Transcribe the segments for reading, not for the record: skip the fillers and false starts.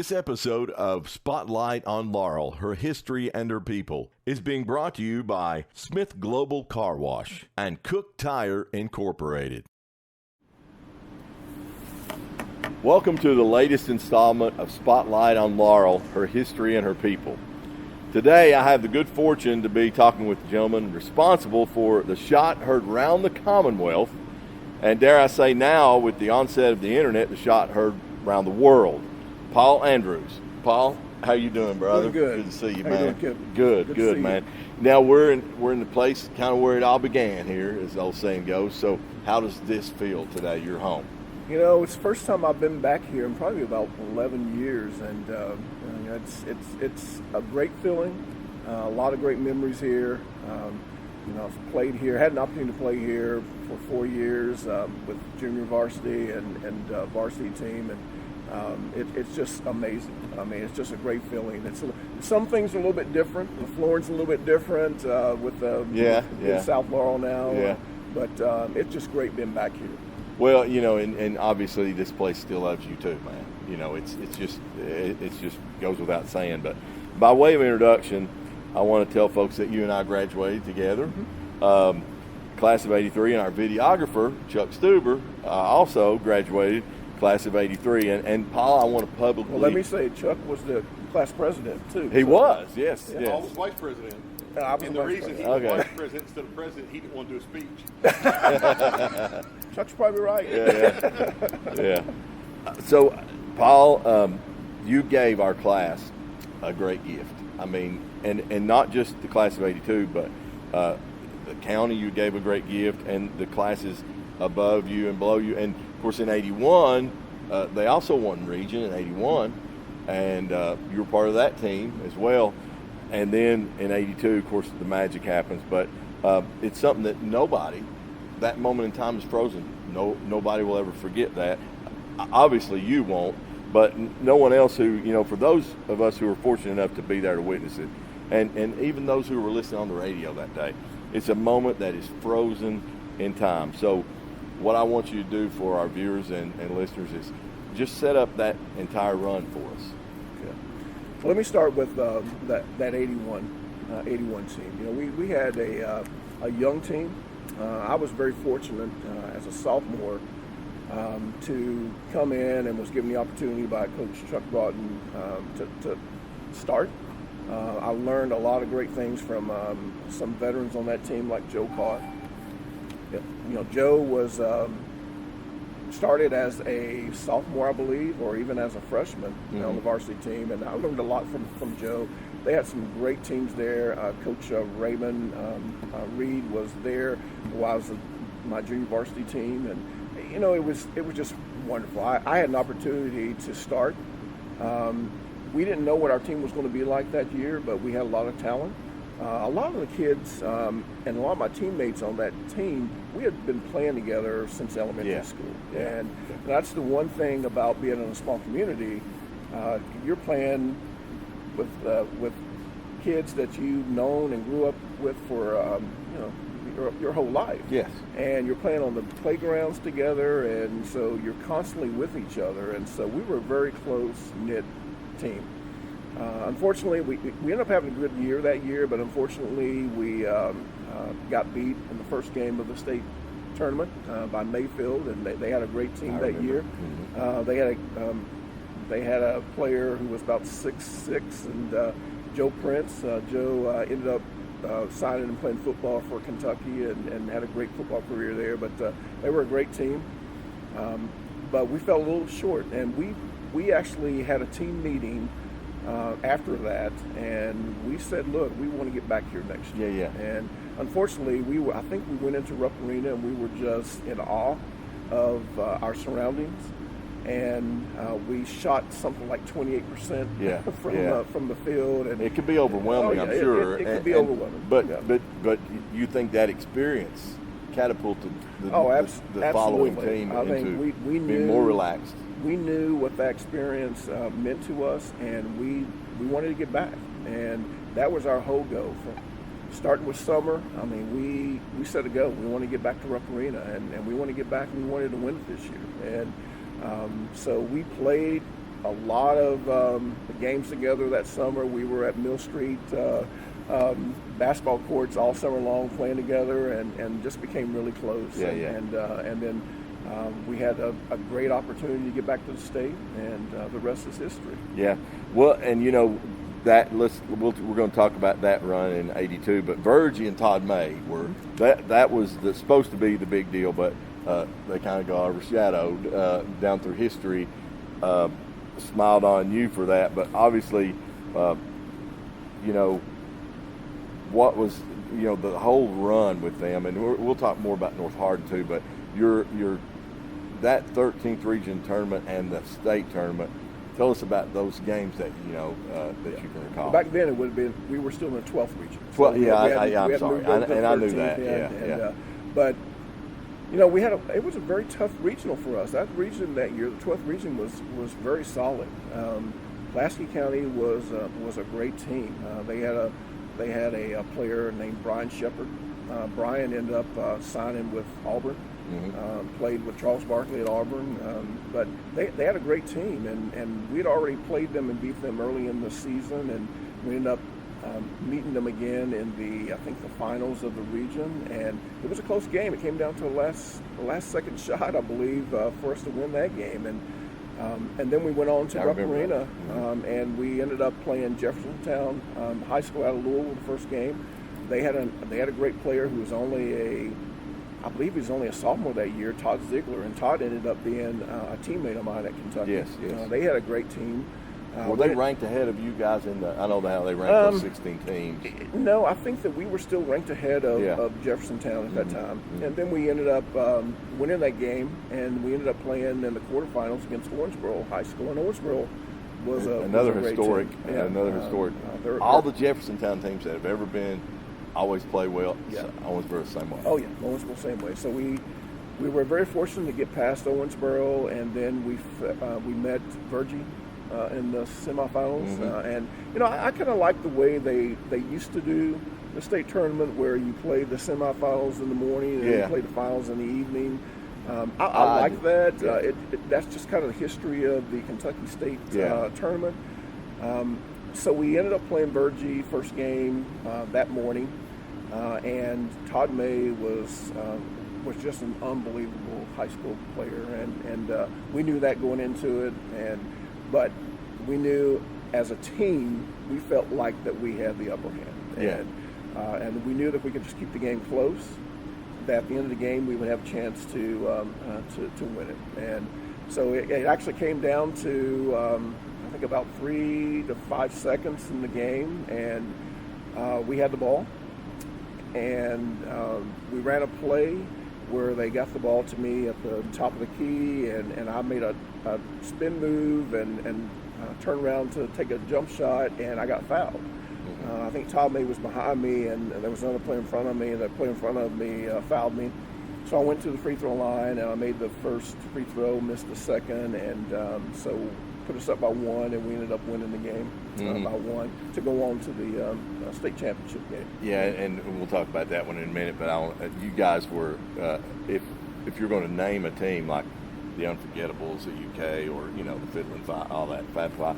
This episode of Spotlight on Laurel, Her History and Her People is being brought to you by Smith Global Car Wash and Cook Tire Incorporated. Welcome to the latest installment of Spotlight on Laurel, Her History and Her People. Today I have the good fortune to be talking with the gentleman responsible for the shot heard round the Commonwealth, and dare I say now, with the onset of the internet, the shot heard around the world. Paul Andrews. Paul, how you doing, brother? Doing good. Good to see you, How man. you doing, Good, to see man. you. Now we're in the place kind of where it all began here, as the old saying goes. So how does this feel today? You're home. You know, it's the first time I've been back here in probably about 11 years, and it's a great feeling. A lot of great memories here. I've played here, had an opportunity to play here for 4 years with junior varsity and varsity team, and it's just amazing. I mean, it's just a great feeling. Some things are a little bit different. The flooring's a little bit different with South Laurel now. Yeah. But it's just great being back here. Well, and obviously this place still loves you too, man. It's just goes without saying. But by way of introduction, I want to tell folks that you and I graduated together, class of '83, and our videographer Chuck Stuber also graduated, class of '83. And Paul, I want to publicly. Well, let me say, Chuck was the class president too. He was, yes, I yes. was vice president. I was And the reason he was vice president instead of president, he didn't want to do a speech. Chuck's probably right. Yeah. So, Paul, you gave our class a great gift. I mean, and not just the class of '82, but the county, you gave a great gift, and the classes above you and below you. And of course, in '81, they also won region in '81, and you were part of that team as well. And then in '82, of course, the magic happens. But it's something that that moment in time is frozen. Nobody will ever forget that. Obviously, you won't, but no one else who, for those of us who were fortunate enough to be there to witness it, and even those who were listening on the radio that day, it's a moment that is frozen in time. So what I want you to do for our viewers and listeners is just set up that entire run for us. Okay. Well, let me start with that 81 team. We had a young team. I was very fortunate as a sophomore to come in and was given the opportunity by Coach Chuck Broughton to start. I learned a lot of great things from some veterans on that team, like Joe Cott. Joe was started as a sophomore, I believe, or even as a freshman on the varsity team, and I learned a lot from Joe. They had some great teams there. Coach Raymond Reed was there while I was my junior varsity team, and it was just wonderful. I had an opportunity to start. We didn't know what our team was going to be like that year, but we had a lot of talent. A lot of the kids and a lot of my teammates on that team, we had been playing together since elementary school. Yeah. And that's the one thing about being in a small community. You're playing with kids that you've known and grew up with for your whole life. Yes. And you're playing on the playgrounds together, and so you're constantly with each other. And so we were a very close-knit team. Unfortunately, we ended up having a good year that year, but unfortunately we got beat in the first game of the state tournament by Mayfield, and they had a great team that year. Mm-hmm. They had a player who was about 6'6", and Joe Prince. Joe ended up signing and playing football for Kentucky and had a great football career there. But they were a great team. But we fell a little short, and we actually had a team meeting after that, and we said, look, we want to get back here next year. Yeah. And unfortunately, I think we went into Rupp Arena and we were just in awe of our surroundings, and we shot something like 28% from the field, and it could be overwhelming. I'm sure it could be overwhelming. But you think that experience catapulted the following team into being more relaxed? We knew what that experience meant to us, and we wanted to get back, and that was our whole goal. Starting with summer, I mean, we set a goal. We want to get back to Rupp Arena, and we want to get back, and we wanted to win it this year. And so we played a lot of games together that summer. We were at Mill Street basketball courts all summer long playing together, and just became really close. Yeah. And then we had a great opportunity to get back to the state, and the rest is history. Yeah. Well, and that we're going to talk about that run in '82, but Virgie and Todd May were that was supposed to be the big deal, but they kind of got overshadowed down through history. Smiled on you for that, but obviously, what was the whole run with them, and we'll talk more about North Hardin too. But your that 13th region tournament and the state tournament. Tell us about those games that you can recall. Back then, it would have been we were still in the 12th region. So I'm sorry, and I knew that. But it was a very tough regional for us. That region that year, the 12th region, was very solid. Pulaski County was a great team. They had a player named Brian Shepard. Brian ended up signing with Auburn. Mm-hmm. Played with Charles Barkley at Auburn, but they had a great team, and we had already played them and beat them early in the season, and we ended up meeting them again in the finals of the region, and it was a close game. It came down to the last second shot, I believe, for us to win that game, and then we went on to Rupp Arena, and we ended up playing Jeffersontown High School out of Louisville the first game. They had a great player who was I believe he was only a sophomore that year, Todd Ziegler, and Todd ended up being a teammate of mine at Kentucky. Yes. They had a great team. Were they ranked ahead of you guys I know how they ranked those 16 teams. No, I think that we were still ranked ahead of Jeffersontown at that time. Mm-hmm. And then we ended up winning that game, and we ended up playing in the quarterfinals against Owensboro High School. And Owensboro was another was a historic. great team. Historic. All the Jeffersontown teams that have ever been always play well. Yeah. Owensboro the same way. Oh yeah, Owensboro same way. So we were very fortunate to get past Owensboro, and then we met Virgie in the semifinals. Mm-hmm. And I kind of like the way they used to do the state tournament, where you play the semifinals in the morning and you play the finals in the evening. I like that. Yeah. That's just kind of the history of the Kentucky State tournament. So we ended up playing Virgie first game that morning, and Todd May was just an unbelievable high school player, and we knew that going into it, but we knew as a team we felt like that we had the upper hand, and we knew that we could just keep the game close, that at the end of the game we would have a chance to win it, and so it actually came down to I think about 3 to 5 seconds in the game, and we had the ball, and we ran a play where they got the ball to me at the top of the key, and I made a spin move and turned around to take a jump shot, and I got fouled. I think Todd May was behind me, and there was another player in front of me, and the player in front of me fouled me. So I went to the free throw line, and I made the first free throw, missed the second, and so put us up by 1, and we ended up winning the game by 1 to go on to the state championship game. Yeah, and we'll talk about that one in a minute. But you guys were, if you're going to name a team like the Unforgettables, the UK, or the Fiddlin' Five, all that Fab Five,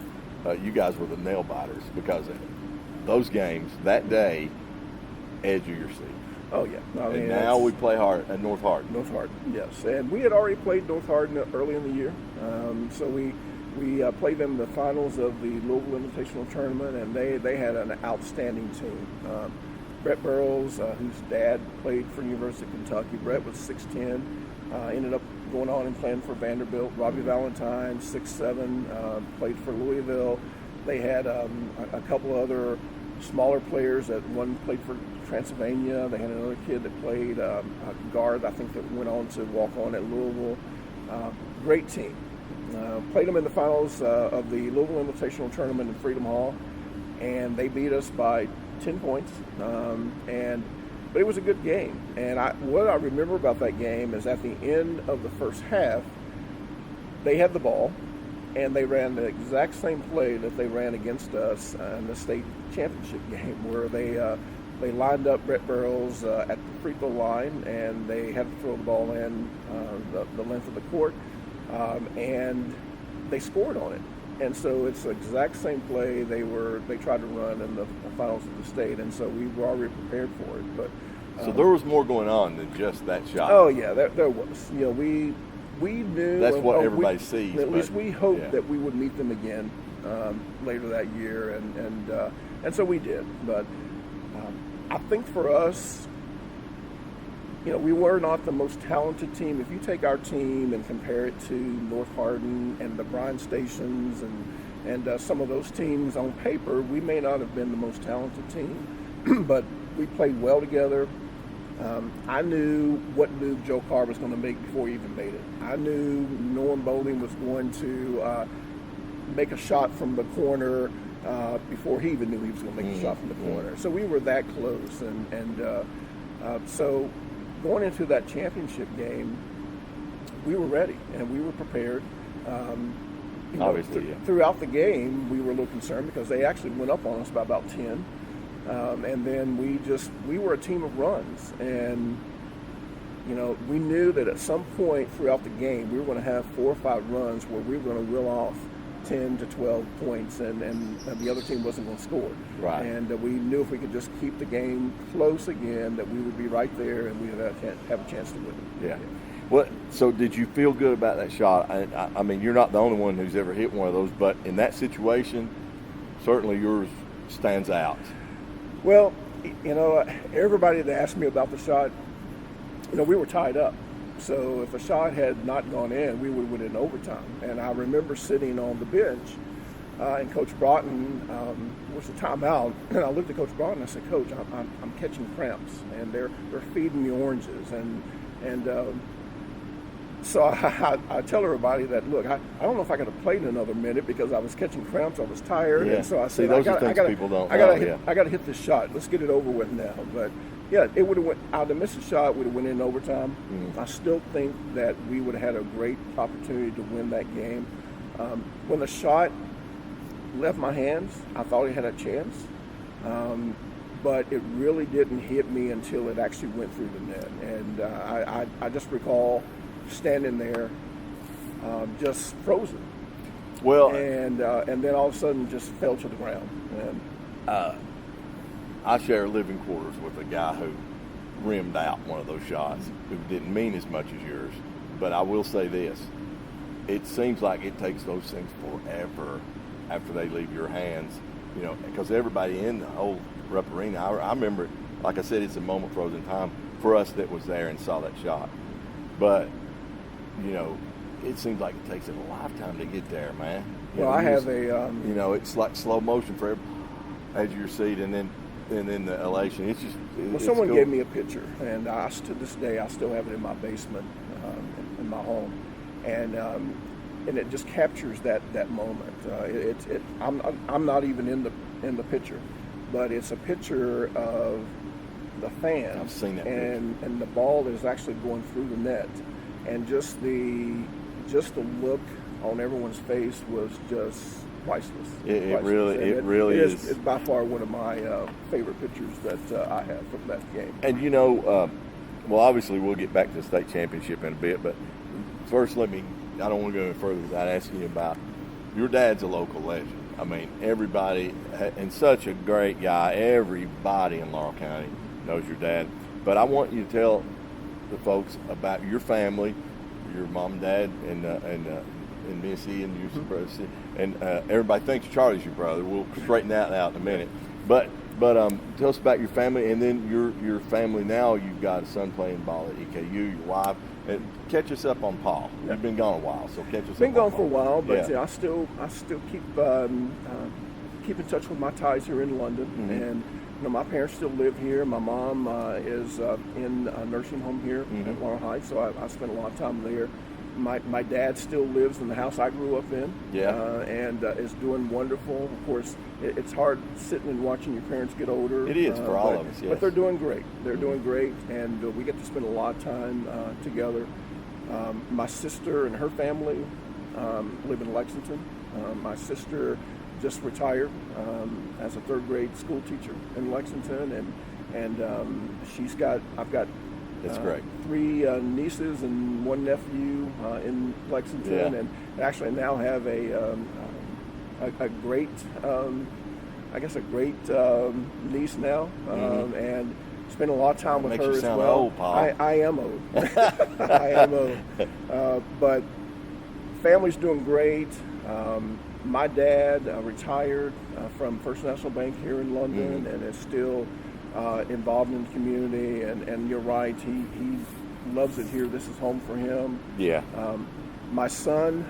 you guys were the nail biters, because those games that day edge of your seat. Oh yeah, and now we play hard at North Hardin. North Hardin, yes, and we had already played North Hardin early in the year, so we played them in the finals of the Louisville Invitational Tournament, and they had an outstanding team. Brett Burrows, whose dad played for University of Kentucky. Brett was 6'10", ended up going on and playing for Vanderbilt. Robbie Valentine, 6'7", played for Louisville. They had a couple other smaller players. That one played for Transylvania. They had another kid that played guard, I think, that went on to walk on at Louisville. Great team. Played them in the finals of the Louisville Invitational Tournament in Freedom Hall, and they beat us by 10 points. But it was a good game. And what I remember about that game is at the end of the first half, they had the ball, and they ran the exact same play that they ran against us in the state championship game, where they lined up Brett Burrows at the free throw line, and they had to throw the ball in the length of the court. And they scored on it. And so it's the exact same play they tried to run in the finals of the state, and so we were already prepared for it. But So there was more going on than just that shot. oh yeah, there was. You know, we knew That's what everybody sees. At least we hoped yeah. that we would meet them again later that year, and so we did. But I think for us, you know, we were not the most talented team. If you take our team and compare it to North Hardin and the Bryan Stations and some of those teams on paper, we may not have been the most talented team, but we played well together. I knew what move Joe Carr was going to make before he even made it. I knew Norm Bowling was going to make a shot from the corner before he even knew he was going to make a shot from the corner. So we were that close, and so going into that championship game, we were ready and we were prepared. You know, Obviously, yeah. Throughout the game, we were a little concerned because they actually went up on us by about 10. And then we were a team of runs, and you know, we knew that at some point throughout the game we were going to have 4 or 5 runs where we were going to reel off 10 to 12 points, and the other team wasn't going to score. Right. And we knew if we could just keep the game close again, that we would be right there and we would have a chance to win it. Yeah. Well, so did you feel good about that shot? I mean, you're not the only one who's ever hit one of those, but in that situation, certainly yours stands out. Well, you know, everybody that asked me about the shot, you know, we were tied up. So if a shot had not gone in, we would win in overtime. And I remember sitting on the bench, and Coach Broughton was a timeout, and I looked at Coach Broughton and I said, "Coach, I'm catching cramps, and they're feeding me oranges." And so I tell everybody that, look, I don't know if I could have played another minute because I was catching cramps, I was tired, Yeah. and so I See, said, those I are things gotta, people don't I gotta know, hit, yeah. I gotta hit this shot. Let's get it over with now. But yeah, it would have went. I'd have missed a shot. We'd have went in overtime. I still think that we would have had a great opportunity to win that game. When the shot left my hands, I thought he had a chance, but it really didn't hit me until it actually went through the net. And I just recall standing there, just frozen. Well, and then all of a sudden just fell to the ground. And I share living quarters with a guy who rimmed out one of those shots, who didn't mean as much as yours. But I will say this: it seems like it takes those things forever after they leave your hands, you know, because everybody in the whole Rupp Arena, I remember, like I said, it's a moment frozen time for us that was there and saw that shot. But, you know, it seems like it takes a lifetime to get there, man. Well, I have a you know, it's like slow motion for edge of your seat, and then the elation. It's just it's someone cool. gave me a picture, and to this day I still have it in my basement in my home, and it just captures that moment. I'm not even in the picture, but it's a picture of the fans. I've seen that picture. And the ball is actually going through the net, and just the look on everyone's face was just priceless. It really is. It's by far one of my favorite pictures that I have from that game. And you know, well, obviously we'll get back to the state championship in a bit, but first I don't want to go any further without asking you about your dad's a local legend. I mean, everybody, and such a great guy. Everybody in Laurel County knows your dad. But I want you to tell the folks about your family, your mom and dad, and Missy and your brother. And everybody thinks Charlie's your brother. We'll straighten that out in a minute. But tell us about your family, and then your family now. You've got a son playing ball at EKU, your wife. And catch us up on Paul. You've been gone a while, so catch us up. Been on gone Paul. for a while, but yeah. I still keep in touch with my ties here in London, and you know, my parents still live here. My mom is in a nursing home here at Laurel Heights, so I spend a lot of time there. My dad still lives in the house I grew up in, and is doing wonderful. Of course, it's hard sitting and watching your parents get older. It is for all of us, yes. But they're doing great. They're doing great, and we get to spend a lot of time together. My sister and her family live in Lexington. My sister just retired as a third grade school teacher in Lexington, and I've got That's great. 3 nieces and 1 nephew in Lexington, and actually now have a a great, I guess, a great niece now, and spend a lot of time with Makes her you as sound well. old, Paul. I am old. I am old. But family's doing great. My dad retired from First National Bank here in London and is still involved in the community. And you're right, he loves it here. This is home for him. Yeah. My son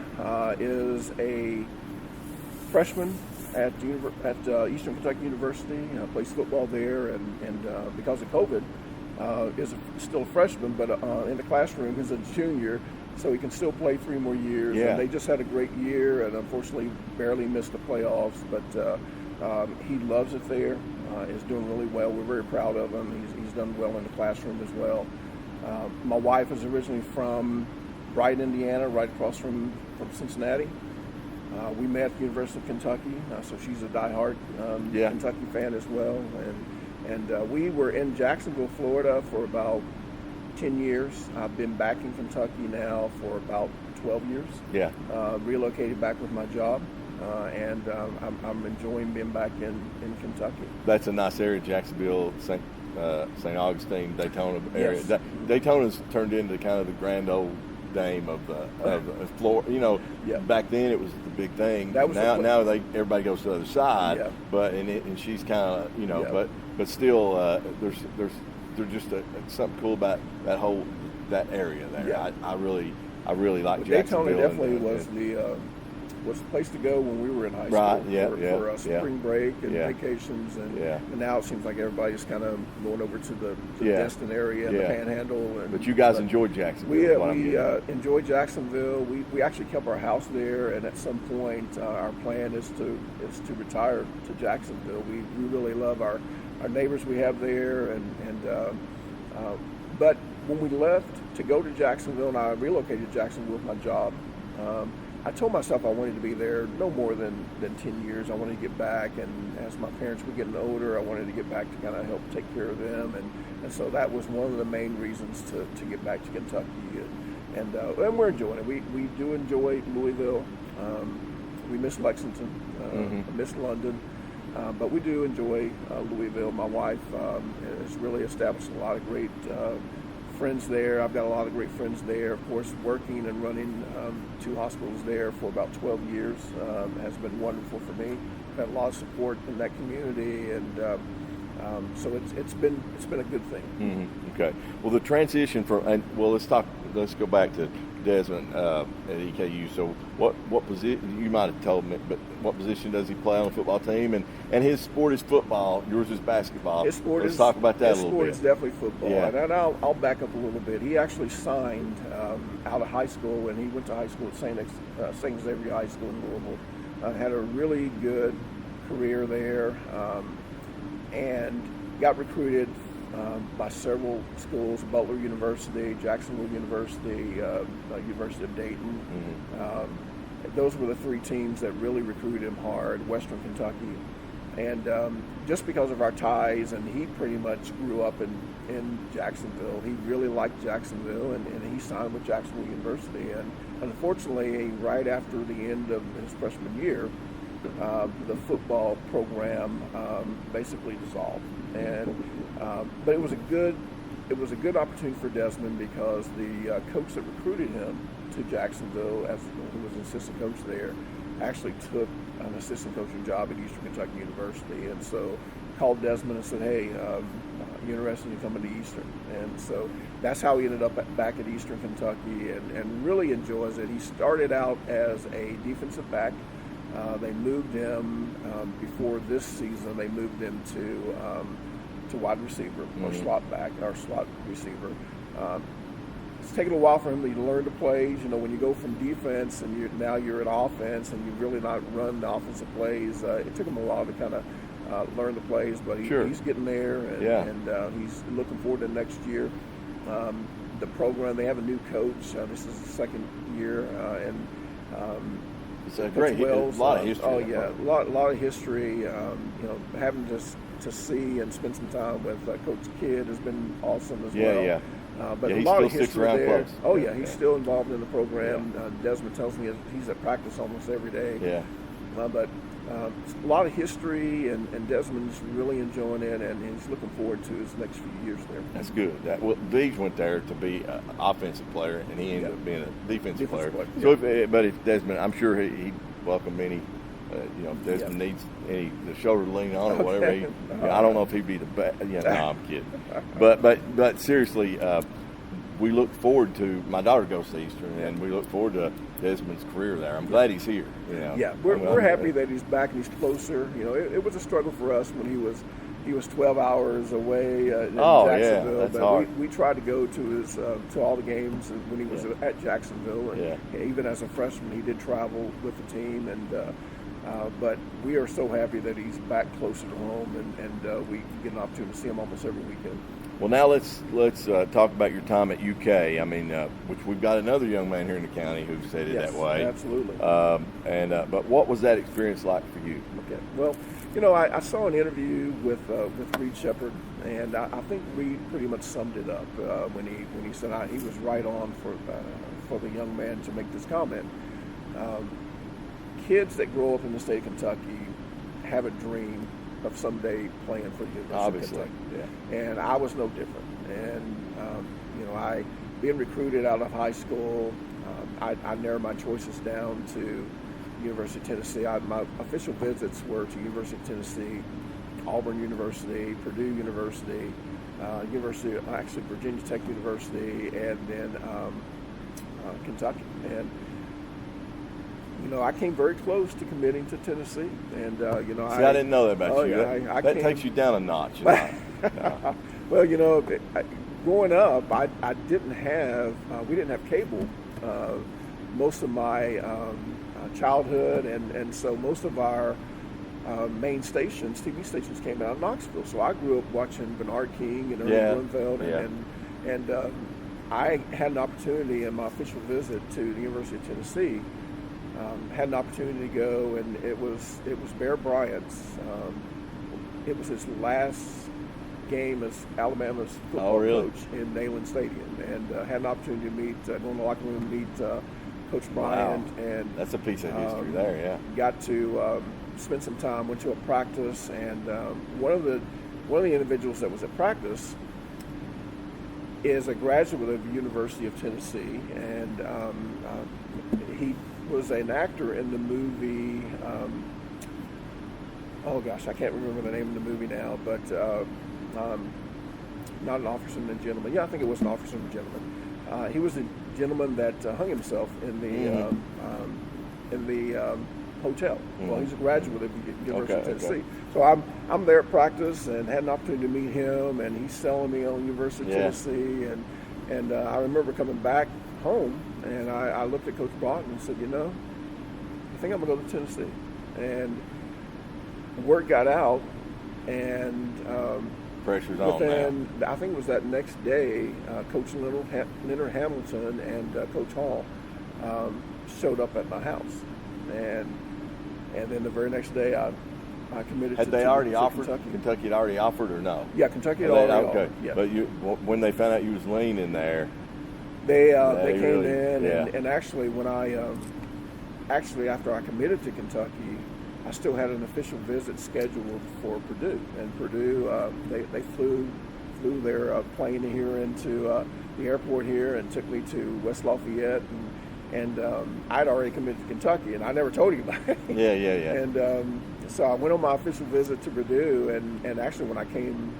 is a freshman at Eastern Kentucky University. Plays football there, and because of COVID, is still a freshman, but in the classroom he's a junior, so he can still play 3 more years. Yeah. And they just had a great year, and unfortunately barely missed the playoffs. But he loves it there. Is doing really well. We're very proud of him. He's done well in the classroom as well. My wife is originally from Brighton, Indiana, right across from Cincinnati. We met at the University of Kentucky, so she's a diehard Kentucky fan as well. And we were in Jacksonville, Florida for about 10 years. I've been back in Kentucky now for about 12 years. Yeah. Relocated back with my job, and I'm enjoying being back in Kentucky. That's a nice area, Jacksonville, St. Augustine, Daytona area. Yes. Daytona's turned into kind of the grand old dame of Florida. You know, back then it was the big thing. That was now everybody goes to the other side. Yeah. But and she's kind of but still there's just something cool about that area there. Yeah. I really like Daytona Jacksonville. definitely was the place to go when we were in high school for spring break and vacations, and now it seems like everybody's kind of going over to the Destin area and the Panhandle. But you guys enjoyed Jacksonville. We enjoyed Jacksonville. We actually kept our house there, and at some point our plan is to retire to Jacksonville. We really love our neighbors we have there, but when we left to go to Jacksonville, and I relocated to Jacksonville with my job, I told myself I wanted to be there no more than 10 years. I wanted to get back, and as my parents were getting older, I wanted to get back to kind of help take care of them, and so that was one of the main reasons to get back to Kentucky, and we're enjoying it. We do enjoy Louisville. We miss Lexington, miss London, but we do enjoy Louisville. My wife has really established a lot of great friends there. I've got a lot of great friends there. Of course, working and running 2 hospitals there for about 12 years has been wonderful for me. I've had a lot of support in that community, and so it's been a good thing. Mm-hmm. Okay. Well, the transition let's go back to Desmond at EKU. So what position, you might have told me, but what position does he play on the football team? And his sport is football, yours is basketball. Let's talk about that a little bit. His sport is definitely football. Yeah. And I'll back up a little bit. He actually signed out of high school, and he went to high school at St. Xavier High School in Louisville. Had a really good career there, and got recruited by several schools: Butler University, Jacksonville University, University of Dayton. Those were the 3 teams that really recruited him hard. Western Kentucky, and just because of our ties, and he pretty much grew up in Jacksonville. He really liked Jacksonville, and he signed with Jacksonville University. And unfortunately, right after the end of his freshman year, the football program basically dissolved. But it was a good opportunity for Desmond, because the coach that recruited him to Jacksonville, who was an assistant coach there, actually took an assistant coaching job at Eastern Kentucky University, and so called Desmond and said, "Hey, you interested in coming to Eastern?" And so that's how he ended up back at Eastern Kentucky, and really enjoys it. He started out as a defensive back. They moved him before this season. They moved him to wide receiver, or slot back, or slot receiver. It's taken a while for him to learn the plays. You know, when you go from defense and now you're at offense, and you've really not run the offensive plays, it took him a while to kind of learn the plays. But he's getting there, and he's looking forward to next year. The program, they have a new coach. This is the second year, and it's a lot of history. Oh yeah, a lot of history. Having to see and spend some time with Coach Kidd has been awesome as well. Yeah. But a he lot still of history sticks around there. close. Oh yeah, he's still involved in the program. Desmond tells me he's at practice almost every day. Yeah. But a lot of history, and Desmond's really enjoying it, and he's looking forward to his next few years there. That's good. Deej went there to be an offensive player, and he ended up being a defensive player. So, but if Desmond, I'm sure he'd welcome any. If Desmond needs the shoulder to lean on or whatever. I don't know if he'd be the best. No, I'm kidding. But seriously, we look forward to, my daughter goes to Eastern, and we look forward to Desmond's career there. I'm glad he's here. Yeah, we're happy that he's back and he's closer. It was a struggle for us when he was 12 hours away in Jacksonville. That's but hard. We tried to go to his to all the games when he was at Jacksonville. And even as a freshman, he did travel with the team. But we are so happy that he's back closer to home, and we get an opportunity to see him almost every weekend. Well, now let's talk about your time at UK. I mean, which we've got another young man here in the county who's headed that way. Absolutely. But what was that experience like for you? Okay. Well, I saw an interview with Reed Shepherd, and I think Reed pretty much summed it up when he said he was right on for the young man to make this comment. Kids that grow up in the state of Kentucky have a dream of someday playing for the University of Kentucky. Yeah. And I was no different. And, I being recruited out of high school, I narrowed my choices down to University of Tennessee. My official visits were to University of Tennessee, Auburn University, Purdue University, Virginia Tech University, and then Kentucky. And I came very close to committing to Tennessee, and I didn't know that about you. That takes you down a notch. Well, growing up, I didn't have we didn't have cable most of my childhood, and so most of our main TV stations came out of Knoxville. So I grew up watching Bernard King and Ernie Grunfeld, and I had an opportunity in my official visit to the University of Tennessee. Had an opportunity to go, and it was Bear Bryant's. It was his last game as Alabama's football coach in Neyland Stadium, and had an opportunity to go in the locker room and meet Coach Bryant. Wow. And that's a piece of history there. Yeah, got to spend some time. Went to a practice, and one of the individuals that was at practice is a graduate of the University of Tennessee, and he was an actor in the movie. I can't remember the name of the movie now, but not An Officer and a Gentleman. Yeah, I think it was An Officer and a Gentleman. He was a gentleman that hung himself in the hotel. Well, he's a graduate of the University of Tennessee. Okay. So I'm there at practice and had an opportunity to meet him, and he's selling me on University of Tennessee, and I remember coming back home, and I looked at Coach Broughton and said, I think I'm going to go to Tennessee. And word got out, and pressure's on now. I think it was that next day, Coach Leonard Hamilton and Coach Hall showed up at my house. And then the very next day, I committed to Kentucky. Kentucky had already offered, or no? Yeah, Kentucky had already offered. Yeah. But when they found out you was leaning there, they came in, and actually when after I committed to Kentucky, I still had an official visit scheduled for Purdue, and Purdue they flew their plane here into the airport here and took me to West Lafayette, and I'd already committed to Kentucky, and I never told anybody. Yeah. And so I went on my official visit to Purdue, and actually when I came,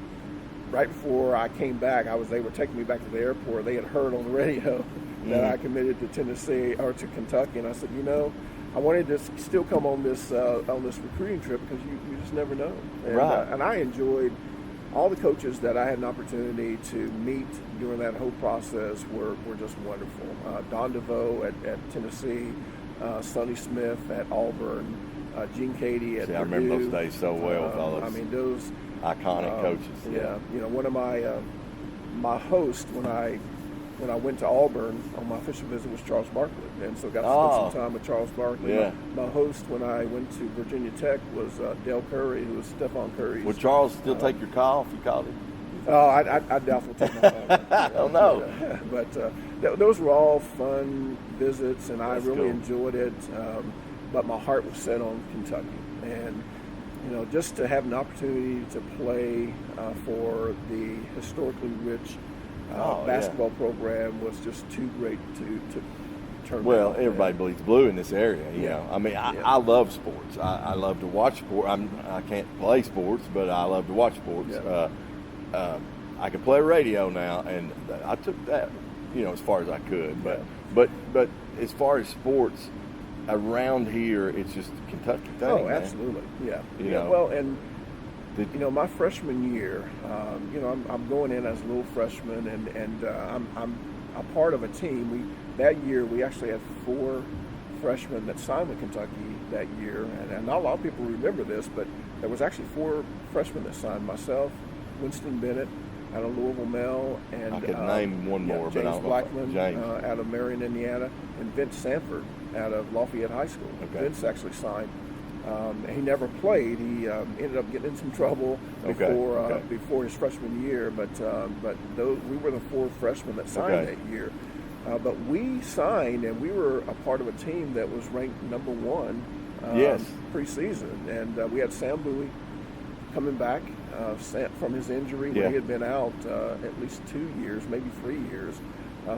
right before I came back, they were taking me back to the airport. They had heard on the radio that I committed to Tennessee or to Kentucky, and I said, I wanted to still come on this recruiting trip because you just never know. And, and I enjoyed all the coaches that I had an opportunity to meet during that whole process were just wonderful. Don DeVoe at Tennessee, Sonny Smith at Auburn, Gene Cady at Purdue. I remember those days so well with all those those iconic coaches. Yeah, one of my hosts when I went to Auburn on my official visit was Charles Barkley, and so got to spend some time with Charles Barkley. Yeah. My host when I went to Virginia Tech was Dale Curry, who was Stephon Curry's. Would Charles still take your call if you called him? Oh, I doubt he'll take my call. I don't know. But those were all fun visits, and I really enjoyed it. but my heart was set on Kentucky. And just to have an opportunity to play for the historically rich basketball program was just too great to turn Well, down. everybody bleeds blue in this area. You Yeah. know, I mean, Yeah. I love sports. I love to watch sport. I can't play sports, but I love to watch sports. Yeah. I can play radio now, and I took that, as far as I could. Yeah. But as far as sports around here, it's just a Kentucky thing. Oh, man. absolutely. Yeah. You Yeah. know. Well, and Did- my freshman year, I'm going in as a little freshman, and I'm a part of a team. That year we actually had 4 freshmen that signed with Kentucky that year, and not a lot of people remember this, but there was actually 4 freshmen that signed. Myself, Winston Bennett out of Louisville Mel, and I could name one more, but I James don't know. Blackman James. out of Marion, Indiana, and Vince Sanford out of Lafayette High School. Okay. Vince actually signed. He never played. He ended up getting in some trouble Okay, before okay. before his freshman year. But we were the 4 freshmen that signed Okay. that year. But we signed, and we were a part of a team that was ranked number 1 Yes. preseason. And we had Sam Bowie coming back from his injury where Yeah. he had been out at least 2 years, maybe 3 years.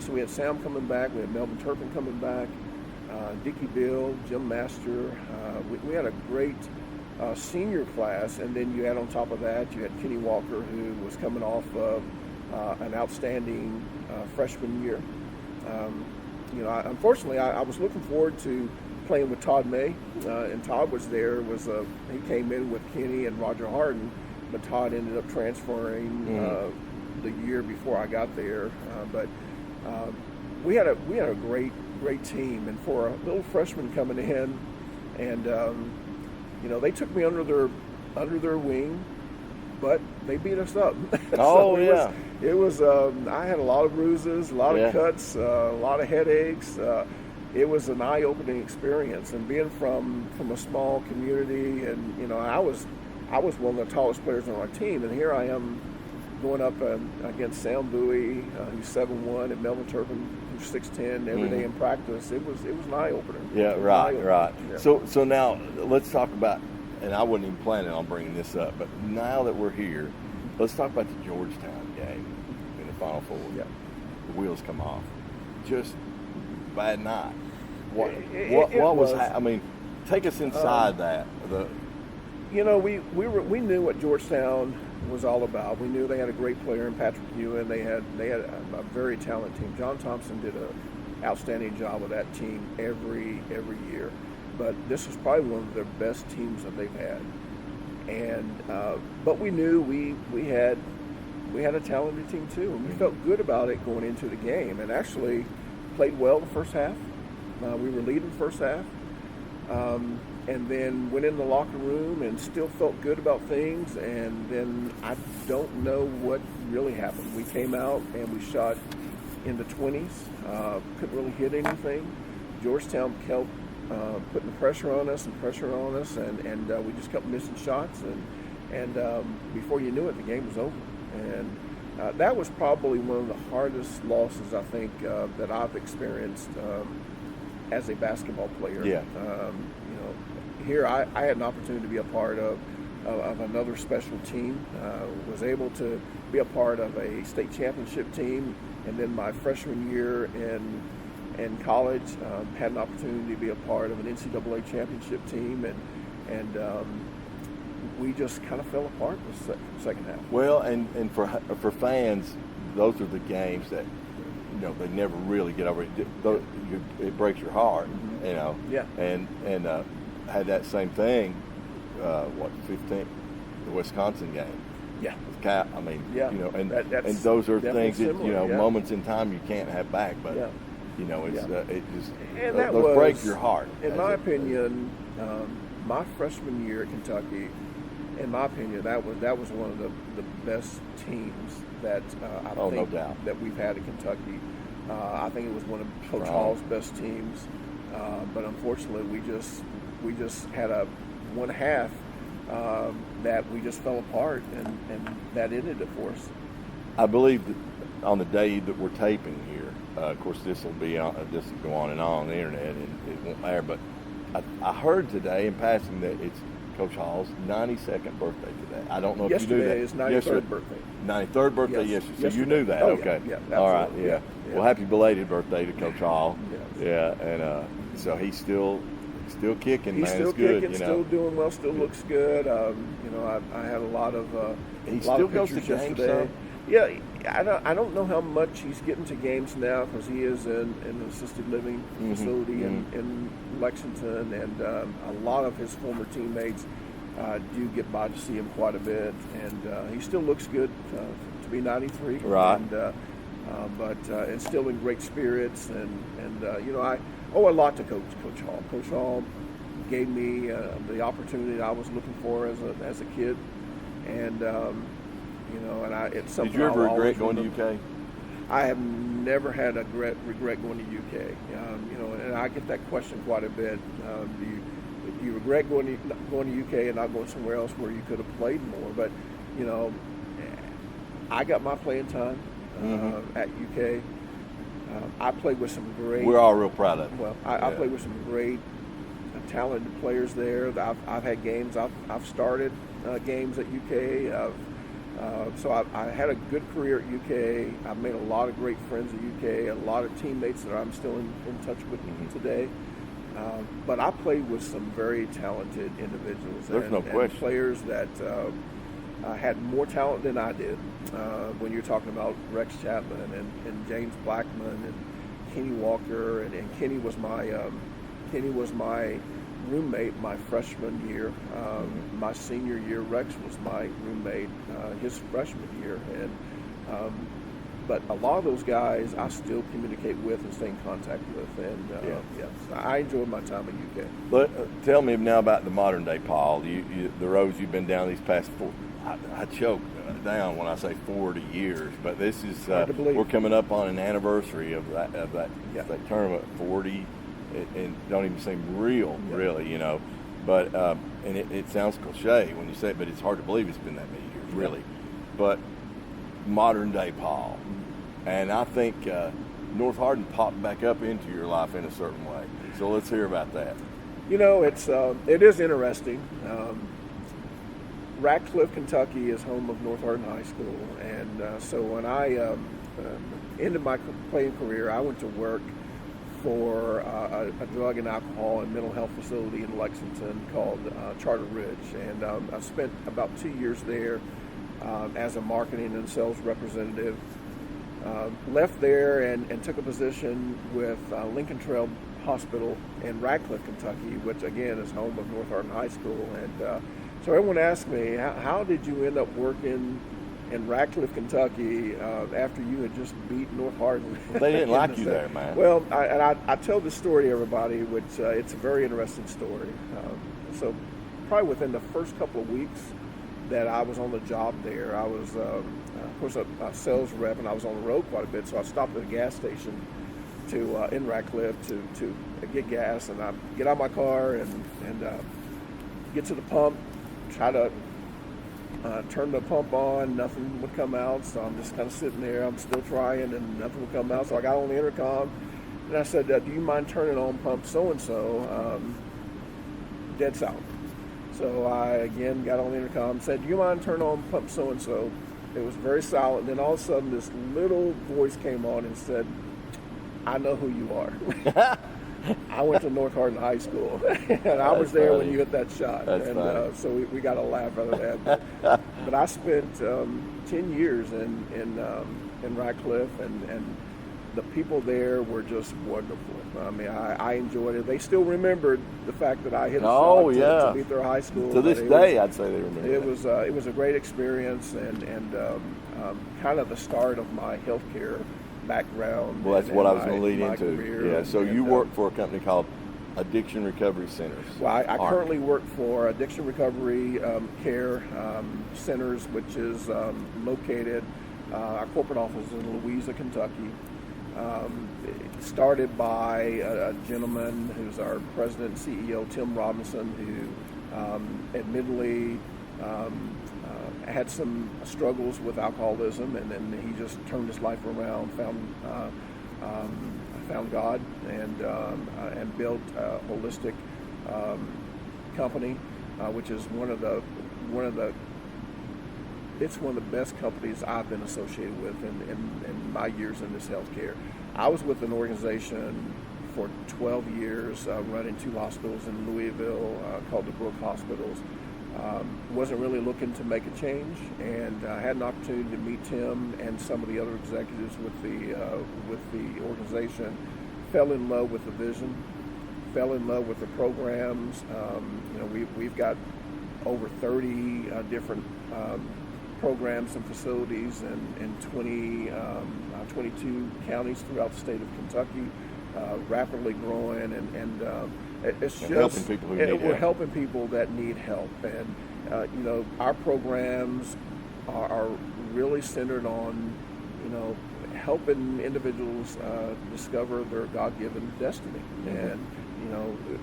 So we had Sam coming back. We had Melvin Turpin coming back. Dickie Bill, Jim Master. We had a great senior class, and then you had on top of that, you had Kenny Walker, who was coming off of an outstanding freshman year. Unfortunately, I was looking forward to playing with Todd May, and Todd was there. He came in with Kenny and Roger Harden, but Todd ended up transferring the year before I got there. But we had a great team, and for a little freshman coming in, and they took me under their wing, but they beat us up. Oh, it yeah. Was I had a lot of bruises, a lot Yeah. of cuts, a lot of headaches. It was an eye-opening experience, and being from a small community, and I was one of the tallest players on our team, and here I am going up against Sam Bowie, who's 7'1", and Melvin Turpin, who's 6'10", every day in practice. It was an eye-opener. Yeah, It was right, an eye-opener. right. Yeah. So now let's talk about, and I wasn't even planning on bringing this up, but now that we're here, let's talk about the Georgetown game in the Final Four. Yeah. The wheels come off. Just bad night. What It was? was. I mean, take us inside that. We knew what Georgetown was all about. We knew they had a great player in Patrick Ewing. They had a very talented team. John Thompson did an outstanding job with that team every year. But this was probably one of their best teams that they've had. And but we knew we had a talented team too, and we felt good about it going into the game. And actually played well the first half. We were leading the first half. And then went in the locker room and still felt good about things. And then I don't know what really happened. We came out and we shot in the 20s. Couldn't really hit anything. Georgetown kept putting pressure on us, and we just kept missing shots. And before you knew it, the game was over. And that was probably one of the hardest losses I think that I've experienced as a basketball player. Yeah. Here I had an opportunity to be a part of another special team. Was able to be a part of a state championship team, and then my freshman year in college had an opportunity to be a part of an NCAA championship team, and we just kind of fell apart in the second half. Well, and for fans, those are the games that they never really get over. It breaks your heart, Yeah. And had that same thing. 15th, the Wisconsin game. Yeah. With Cap, I mean, Yeah. and That's and those are definitely things that similar, yeah. moments in time you can't have back, but Yeah. it's Yeah. it just And that those was, break your heart. In as my a- opinion, my freshman year at Kentucky, in my opinion, that was one of the best teams that I Oh, no think doubt. that we've had at Kentucky. I think it was one of Coach Right. Hall's best teams, but unfortunately, we just had a one half that we just fell apart, and that ended it for us. I believe that on the day that we're taping here, of course, this will go on and on the internet, and it won't matter. But I heard today in passing that it's Coach Hall's 92nd birthday today. I don't know if you knew that. Yesterday is 93rd birthday. 93rd birthday Yes, yesterday. So you yesterday. knew that. Oh, Okay. yeah, All right. absolutely. Yeah. Yeah. Well, happy belated birthday to Coach Hall. Yes. Yeah. And so he's still kicking, He's man. still It's good, kicking, still doing well, still looks good. I had a lot of He a lot still of goes to pictures games, yesterday. though? Yeah, I don't know how much he's getting to games now because he is in an assisted living facility in Lexington, and a lot of his former teammates do get by to see him quite a bit, and he still looks good to be 93. Right. And, but instilling great spirits, and I owe a lot to Coach Hall. Coach Hall gave me the opportunity I was looking for as a kid, and it's something. Did you ever I'll regret always going to remember. UK? I have never had a regret going to UK. And I get that question quite a bit. Do you regret going to UK and not going somewhere else where you could have played more? But I got my playing time at UK. I played with some great. We're all real proud of it. Well, I played with some great, talented players there. I've had games. I've started games at UK. So I had a good career at UK. I've made a lot of great friends at UK. A lot of teammates that I'm still in touch with today. But I played with some very talented individuals. There's no question. And players that had more talent than I did. When you're talking about Rex Chapman and James Blackman and Kenny Walker, and Kenny was my roommate my freshman year. My senior year, Rex was my roommate his freshman year, and but a lot of those guys I still communicate with and stay in contact with, and I enjoyed my time at UK. But tell me now about the modern day Paul. The roads you've been down these past I choke down when I say 40 years, but this is we're coming up on an anniversary of that tournament. 40, and don't even seem real, really, But and it sounds cliche when you say it, but it's hard to believe it's been that many years, really. But modern day Paul, and I think North Hardin popped back up into your life in a certain way. So let's hear about that. It is interesting. Ratcliffe, Kentucky is home of North Hardin High School, and so when I ended my playing career, I went to work for a drug and alcohol and mental health facility in Lexington called Charter Ridge, and I spent about 2 years there as a marketing and sales representative. Left there and took a position with Lincoln Trail Hospital in Ratcliffe, Kentucky, which again is home of North Hardin High School. And so everyone asked me, how did you end up working in Ratcliffe, Kentucky, after you had just beat North Hardin? Well, they didn't like you there, man. Well, I tell this story to everybody, which it's a very interesting story. So probably within the first couple of weeks that I was on the job there, I was, of course, a sales rep, and I was on the road quite a bit, so I stopped at a gas station in Ratcliffe to get gas, and I get out of my car and get to the pump, try to turn the pump on, nothing would come out, so I'm just kind of sitting there. I'm still trying, and nothing would come out, so I got on the intercom, and I said, do you mind turning on pump so-and-so, dead south. So I, again, got on the intercom, said, do you mind turning on pump so-and-so? It was very silent, and then all of a sudden this little voice came on and said, I know who you are. I went to North Hardin High School, and I was there when you hit that shot. That's funny. So we got a laugh out of that. But I spent 10 years in Ratcliffe, and the people there were just wonderful. I mean, I enjoyed it. They still remembered the fact that I hit a shot to beat their high school. To this day, I'd say they remember it. It was a great experience, and kind of the start of my healthcare background. Well, that's what I was going to lead into. Career. Yeah, so you work for a company called Addiction Recovery Centers. Well, I currently work for Addiction Recovery Care Centers, which is located, our corporate office is in Louisa, Kentucky. Started by a gentleman who's our president and CEO, Tim Robinson, who admittedly had some struggles with alcoholism, and then he just turned his life around, found God, and built a holistic company, which is one of the it's one of the best companies I've been associated with in my years in this healthcare. I was with an organization for 12 years, running 2 hospitals in Louisville called the Brook Hospitals. Wasn't really looking to make a change, and I had an opportunity to meet Tim and some of the other executives with the organization. Fell in love with the vision, fell in love with the programs. We've got over 30 different programs and facilities in 22 counties throughout the state of Kentucky, rapidly growing, and it's just helping people who need we're help. helping people that need help, and our programs are really centered on helping individuals discover their God-given destiny. And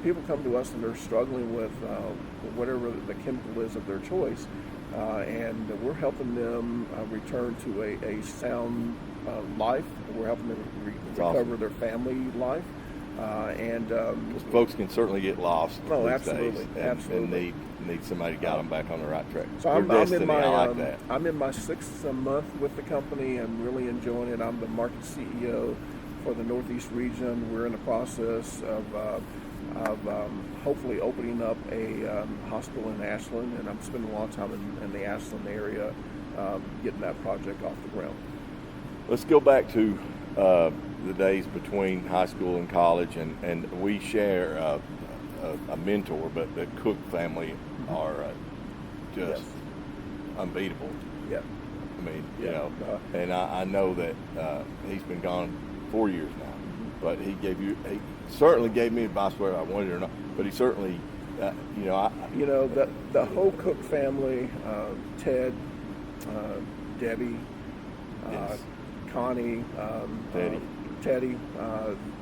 people come to us and they're struggling with whatever the chemical is of their choice, and we're helping them return to a sound life. We're helping them recover awesome. their family life, and 'Cause folks can certainly get lost Oh, these absolutely, days, and absolutely. need somebody to guide them back on the right track. So Your I'm destiny, in my I like that. I'm in my 6th month with the company. I'm really enjoying it. I'm the market CEO for the Northeast region. We're in the process of hopefully opening up a hospital in Ashland, and I'm spending a lot of time in the Ashland area getting that project off the ground. Let's go back to the days between high school and college, and we share a mentor, but the Cook family are just Yes. unbeatable. Yeah. I mean, Yeah. and I know that he's been gone 4 years now, but he certainly gave me advice whether I wanted it or not, but he certainly, The whole Cook family, Ted, Debbie, Yes. Connie, Teddy,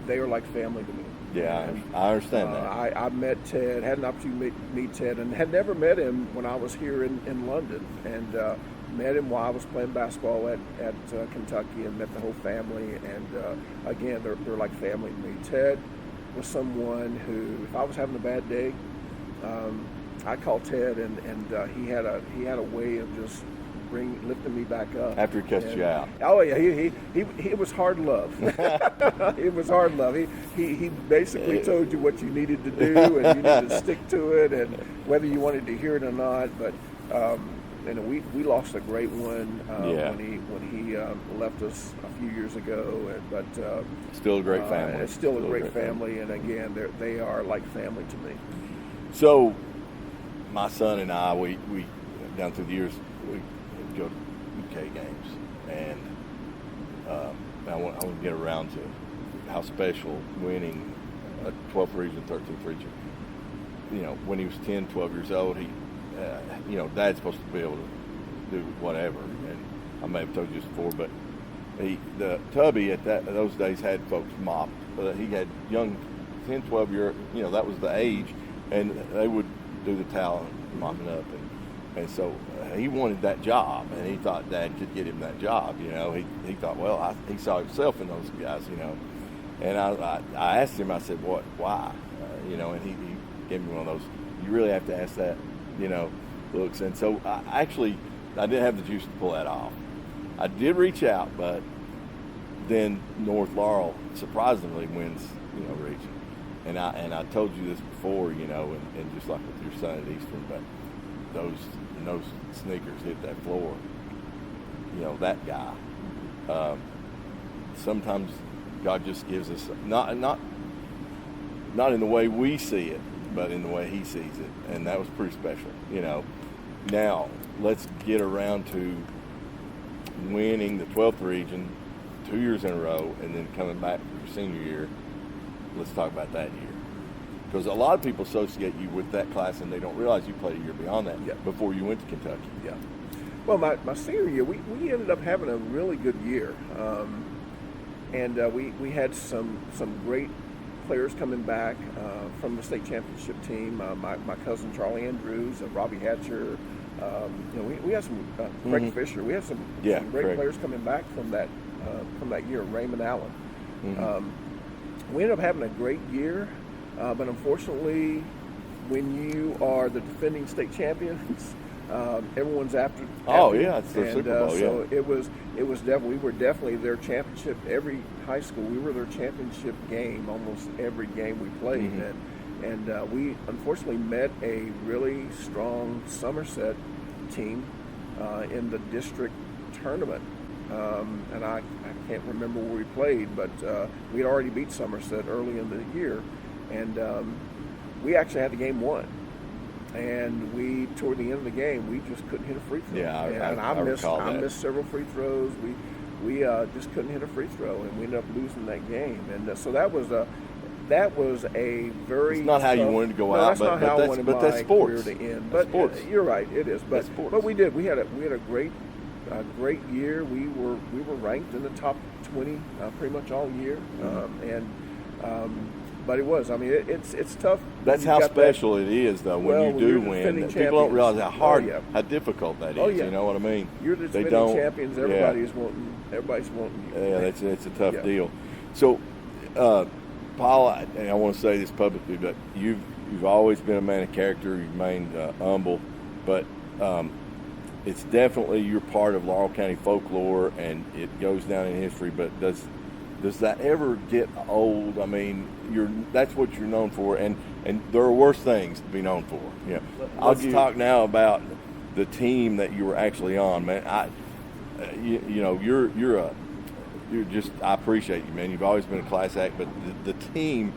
they are like family to me. yeah, And, I understand that. I met Ted, had an opportunity to meet Ted, and had never met him when I was here in London, and met him while I was playing basketball at Kentucky, and met the whole family, and again, they're like family to me. Ted was someone who, if I was having a bad day, I called Ted, and he had a way of just lifting me back up After he cussed you out. Oh yeah, he was hard love. It was hard love. He basically told you what you needed to do, and you needed to stick to it, and whether you wanted to hear it or not. But we lost a great one when he left us a few years ago. But Still a great family. It's still a great family, and again, they are like family to me. So, my son and I, we down through the years, we go to UK games, and I want to get around to how special winning a 12th region, 13th region. When he was 10, 12 years old, he, Dad's supposed to be able to do whatever, and I may have told you this before, but the Tubby at those days had folks mopped. He had young 10, 12 year, that was the age, and they would do the towel and mopping up, and so he wanted that job, and he thought Dad could get him that job. He thought, well, he saw himself in those guys, and I asked him, I said, why? And he gave me one of those, you really have to ask that, looks. And so I didn't have the juice to pull that off. I did reach out, but then North Laurel surprisingly wins, region. And I told you this before, and just like with your son at Eastern, but those sneakers hit that floor, that guy. Sometimes God just gives us not in the way we see it, but in the way He sees it, and that was pretty special. Now let's get around to winning the 12th region 2 years in a row, and then coming back for your senior year. Let's talk about that year, because a lot of people associate you with that class, and they don't realize you played a year beyond that before you went to Kentucky. Yeah. Well, my senior year, we ended up having a really good year, and we had some great players coming back from the state championship team. My cousin Charlie Andrews, Robbie Hatcher. We had some Craig Fisher. We had some great players coming back from that year. Raymond Allen. We ended up having a great year, but unfortunately, when you are the defending state champions, everyone's after. Oh, you. yeah, it's the Super Bowl, So yeah. it was definitely, we were definitely their championship. Every high school, we were their championship game. Almost every game we played, and we unfortunately met a really strong Somerset team in the district tournament. And I can't remember where we played, but we had already beat Somerset early in the year, and we actually had the game won. And we, toward the end of the game, we just couldn't hit a free throw. Yeah, I missed several free throws. We just couldn't hit a free throw, and we ended up losing that game. And so that was a very. It's not how you tough, wanted to go no, out, that's not how I wanted my that's sports. career to end. That's But sports. you're right, it is. But That's sports. but we did. We had a great year. We were ranked in the top 20 pretty much all year, but it was. I mean, it's tough. That's how special it is, though, when you do win. defending People don't realize how hard, champions. how difficult that is. Oh, yeah. You know what I mean? You're the They defending don't- champions. yeah. Everybody's wanting you. Yeah, it's a tough Yeah. deal. So, Paul, and I want to say this publicly, but you've always been a man of character. You've remained humble, but it's definitely you're part of Laurel County folklore, and it goes down in history. But does that ever get old? I mean, that's what you're known for, and there are worse things to be known for. You know, Let's talk now about the team that you were actually on, man. You're just, I appreciate you, man. You've always been a class act, but the team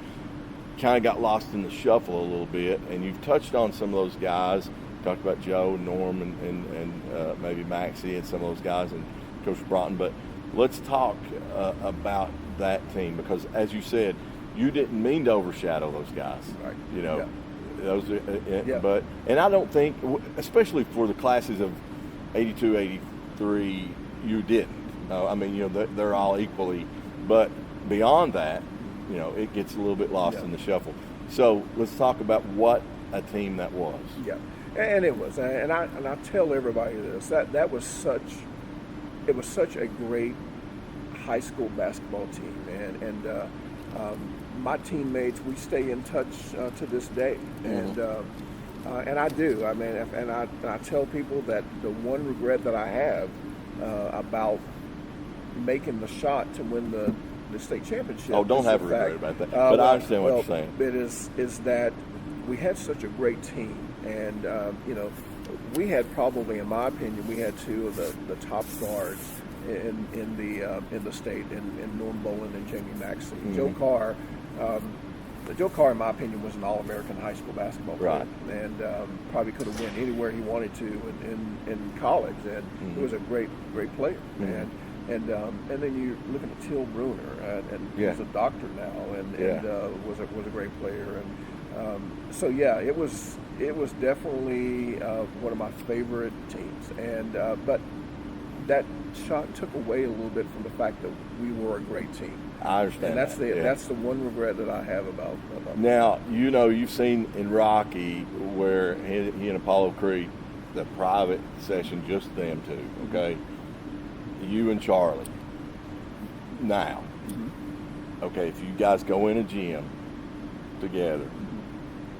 kind of got lost in the shuffle a little bit, and you've touched on some of those guys. Talked about Joe, Norm, and maybe Maxie and some of those guys, and Coach Broughton. But let's talk about that team, because, as you said, you didn't mean to overshadow those guys. Right. You know, Yeah. those. Yeah. But I don't think, especially for the classes of 82, 83, you didn't. I mean, you know, they're all equally, but beyond that, you know, it gets a little bit lost in the shuffle. So let's talk about what a team that was. Yeah, and it was, and I tell everybody this, that was such a great high school basketball team, and my teammates, we stay in touch to this day, and I do. I mean, and I tell people that the one regret that I have about making the shot to win the state championship. Oh, don't have a regret about that. But I understand what you're saying. It is that we had such a great team, and you know, we had probably, in my opinion, we had two of the top guards in the state, in Norm Boland and Jamie Maxey. Joe Carr. Joe Carr, in my opinion, was an All-American high school basketball player, and probably could have went anywhere he wanted to in college. And he was a great player. And then you look at Till Bruner, and he's a doctor now, and was a great player. And so it was definitely one of my favorite teams. And but that shot took away a little bit from the fact that we were a great team. I understand. And that's the one regret that I have about now. You know, you've seen in Rocky where he and Apollo Creek, the private session, just them two. Okay, you and Charlie. Now, okay, if you guys go in a gym together,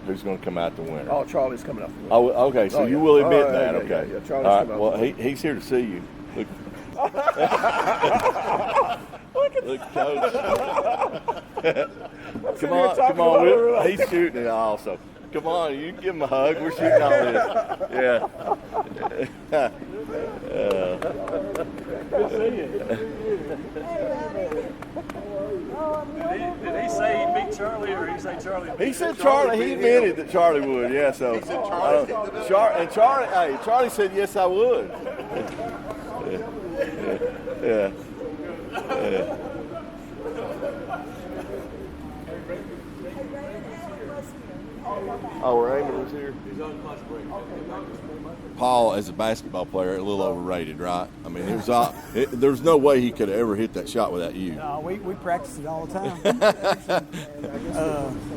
who's going to come out the winner? Oh, Charlie's coming out the winner. Oh, okay. So you will admit that. Okay. Yeah, Charlie's all right. coming out Well, the winner. he's here to see you. Look. Look, Coach. Come on. He's shooting it also. Come on, you can give him a hug. We're shooting all this. Yeah. Good to see you. Did he say he'd beat Charlie, or he say Charlie? He said Charlie. He admitted that Charlie would. Yeah. So. He said Charlie. Charlie. Hey, Charlie said yes, I would. Yeah. Oh, Raymond was here. He's on lunch break. Paul, as a basketball player, a little overrated, right? I mean, there's no way he could have ever hit that shot without you. No, we practice it all the time.